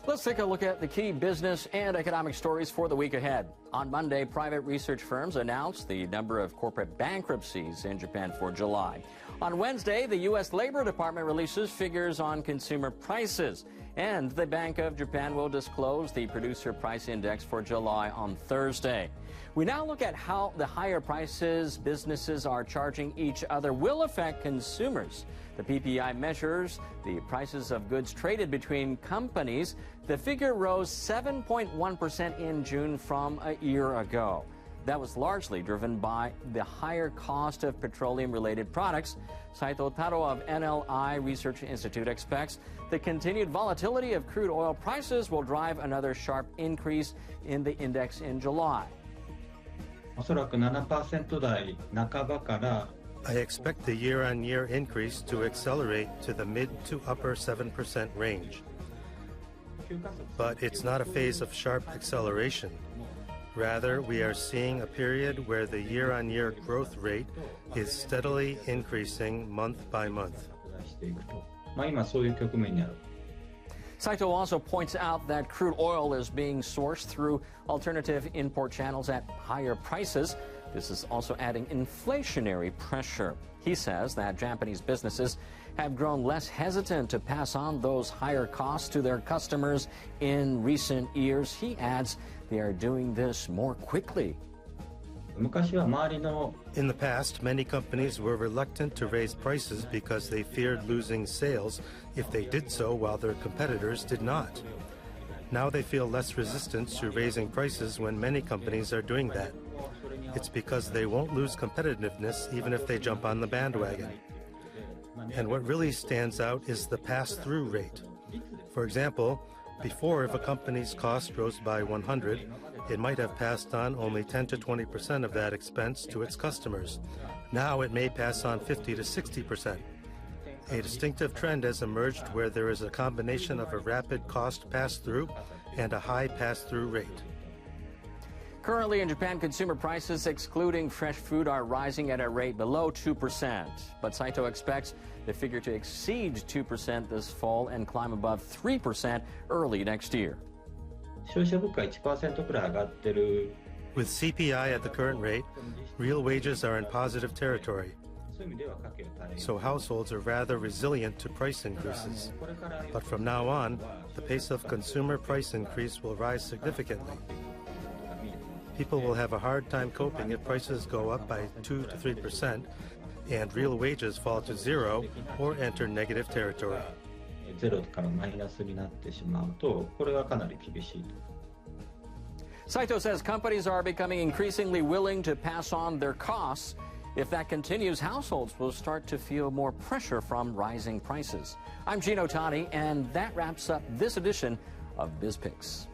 Let's take a look at the key business and economic stories for the week ahead. On Monday, private research firms announced the number of corporate bankruptcies in Japan for July. On Wednesday, the U.S. Labor Department releases figures on consumer prices. And the Bank of Japan will disclose the producer price index for July on Thursday. We now look at how the higher prices businesses are charging each other will affect consumers. The PPI measures the prices of goods traded between companies. The figure rose 7.1% in June from a year ago. That was largely driven by the higher cost of petroleum-related products. Saito Taro of NLI Research Institute expects the continued volatility of crude oil prices will drive another sharp increase in the index in July. I expect the year-on-year increase to accelerate to the mid to upper 7% range. But it's not a phase of sharp acceleration. Rather, we are seeing a period where the year-on-year growth rate is steadily increasing month by month. Saito also points out that crude oil is being sourced through alternative import channels at higher prices. This is also adding inflationary pressure. He says that Japanese businesses have grown less hesitant to pass on those higher costs to their customers in recent years. He adds they are doing this more quickly. In the past, many companies were reluctant to raise prices because they feared losing sales if they did so while their competitors did not. Now they feel less resistance to raising prices when many companies are doing that. It's because they won't lose competitiveness even if they jump on the bandwagon. And what really stands out is the pass-through rate. For example, before, if a company's cost rose by 100, it might have passed on only 10 to 20% of that expense to its customers. Now it may pass on 50 to 60%. A distinctive trend has emerged where there is a combination of a rapid cost pass-through and a high pass-through rate. Currently in Japan, consumer prices, excluding fresh food, are rising at a rate below 2%. But Saito expects the figure to exceed 2% this fall and climb above 3% early next year. With CPI at the current rate, real wages are in positive territory. So households are rather resilient to price increases. But from now on, the pace of consumer price increase will rise significantly. People will have a hard time coping if prices go up by 2 to 3% and real wages fall to zero or enter negative territory. Saito says companies are becoming increasingly willing to pass on their costs. If that continues, households will start to feel more pressure from rising prices. I'm Gino Tani, and that wraps up this edition of BizPix.